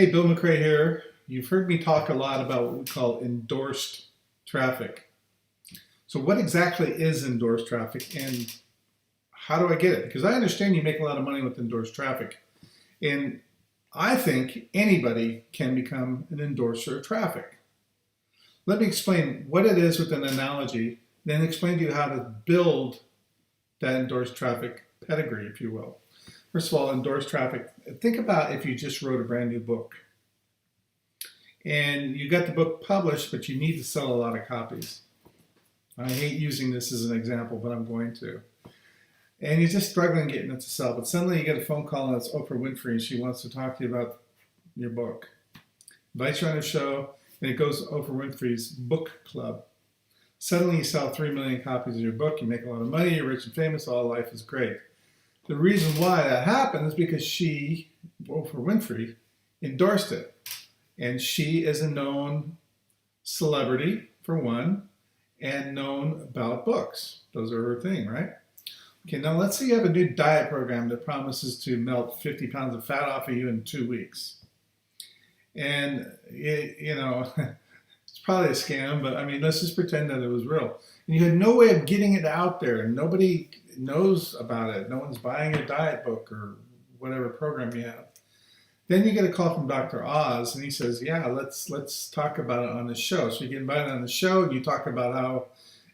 Hey, Bill McRae here. You've heard me talk a lot about what we call endorsed traffic. So what exactly is endorsed traffic and how do I get it? Because I understand you make a lot of money with endorsed traffic. And I think anybody can become an endorser of traffic. Let me explain what it is with an analogy, then explain to you how to build that endorsed traffic pedigree, if you will. First of all, endorsed traffic. Think about if you just wrote a brand new book and you got the book published, but you need to sell a lot of copies. I hate using this as an example, but I'm going to. And you're just struggling getting it to sell, but suddenly you get a phone call and it's Oprah Winfrey and she wants to talk to you about your book. Invites you on her show and it goes to Oprah Winfrey's book club. Suddenly you sell 3 million copies of your book, you make a lot of money, you're rich and famous, all life is great. The reason why that happened is because she, Oprah Winfrey, endorsed it. And she is a known celebrity, for one, and known about books. Those are her thing, right? Okay, now let's say you have a new diet program that promises to melt 50 pounds of fat off of you in 2 weeks. And, it's probably a scam, but I mean, let's just pretend that it was real. And you had no way of getting it out there, and nobody knows about it. No one's buying your diet book or whatever program you have. Then you get a call from Dr. Oz, and he says, yeah, let's talk about it on the show. So you get invited on the show, and you talk about how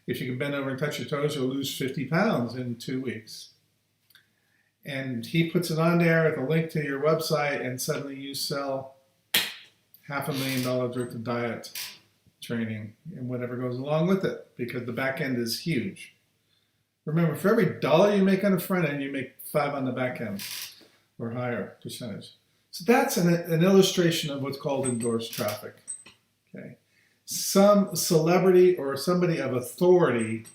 if you can bend over and touch your toes, you'll lose 50 pounds in 2 weeks. And he puts it on there with a link to your website, and suddenly you sell $500,000 worth of diet training and whatever goes along with it, because the back end is huge. Remember, for every dollar you make on the front end, you make 5 on the back end or higher percentage. So that's an illustration of what's called endorsed traffic. Okay, some celebrity or somebody of authority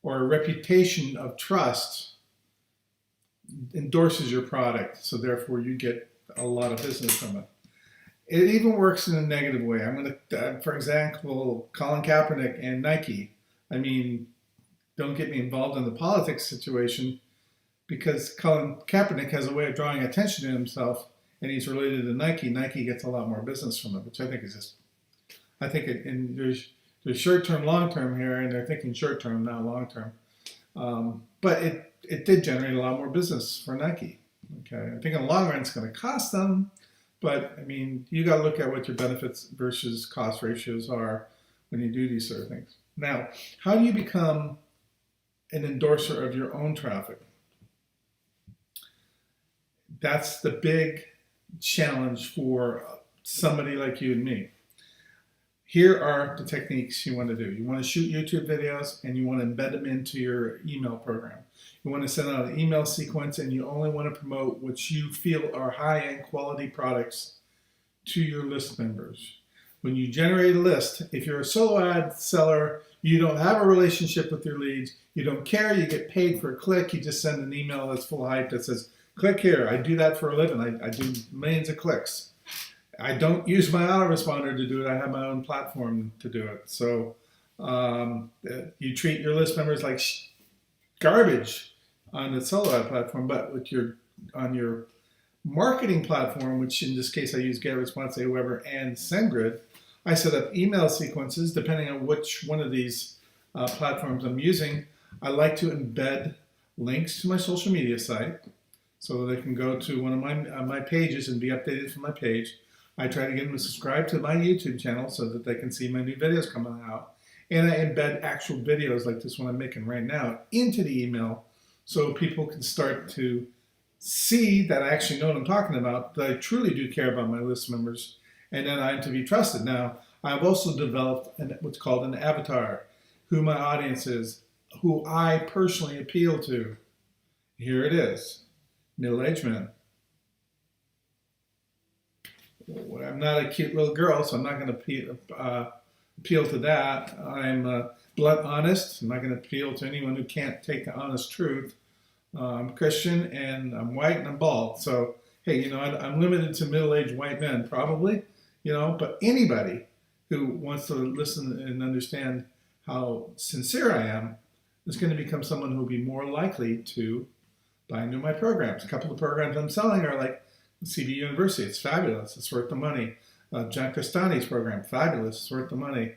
or a reputation of trust endorses your product, so therefore you get a lot of business from it. It even works in a negative way. I'm going to, for example, Colin Kaepernick and Nike. I mean, don't get me involved in the politics situation, because Colin Kaepernick has a way of drawing attention to himself, and he's related to Nike. Nike gets a lot more business from it, which I think is just, and there's short-term, long-term here, and they're thinking short-term, not long-term. But it did generate a lot more business for Nike. Okay, I think in the long run it's going to cost them, but I mean, you got to look at what your benefits versus cost ratios are when you do these sort of things. Now, how do you become an endorser of your own traffic? That's the big challenge for somebody like you and me. Here are the techniques you want to do. You want to shoot YouTube videos and you want to embed them into your email program. You want to send out an email sequence and you only want to promote what you feel are high-end quality products to your list members. When you generate a list, if you're a solo ad seller, you don't have a relationship with your leads, you don't care, you get paid for a click, you just send an email that's full of hype that says, click here. I do that for a living. I do millions of clicks. I don't use my autoresponder to do it. I have my own platform to do it. So you treat your list members like garbage on the solo ad platform, but on your marketing platform, which in this case I use GetResponse, Aweber, and SendGrid, I set up email sequences depending on which one of these platforms I'm using. I like to embed links to my social media site, so they can go to one of my pages and be updated from my page. I try to get them to subscribe to my YouTube channel so that they can see my new videos coming out. And I embed actual videos like this one I'm making right now into the email so people can start to see that I actually know what I'm talking about, that I truly do care about my list members, and that I'm to be trusted. Now, I've also developed what's called an avatar, who my audience is, who I personally appeal to. Here it is. Middle-aged man. I'm not a cute little girl, so I'm not going to appeal to that. I'm blunt honest. I'm not going to appeal to anyone who can't take the honest truth. I'm Christian, and I'm white, and I'm bald. So, hey, I'm limited to middle-aged white men, probably, but anybody who wants to listen and understand how sincere I am is going to become someone who will be more likely to buy into my programs. A couple of programs I'm selling are like CB University, it's fabulous. It's worth the money. John Costani's program, fabulous. It's worth the money.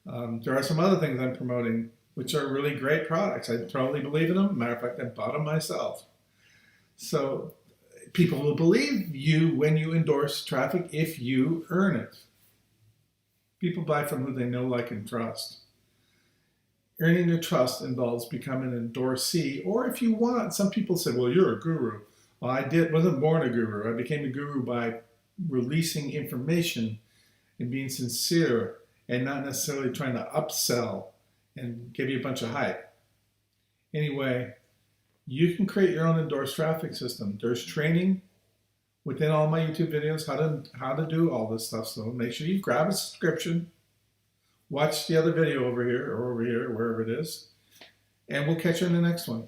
There are some other things I'm promoting, which are really great products. I totally believe in them. Matter of fact, I bought them myself. So people will believe you when you endorse traffic if you earn it. People buy from who they know, like, and trust. Earning their trust involves becoming an endorsee, or if you want, some people say, well, you're a guru. Well, wasn't born a guru. I became a guru by releasing information and being sincere and not necessarily trying to upsell and give you a bunch of hype. Anyway, you can create your own endorsed traffic system. There's training within all my YouTube videos how to do all this stuff. So make sure you grab a subscription, watch the other video over here or wherever it is, and we'll catch you in the next one.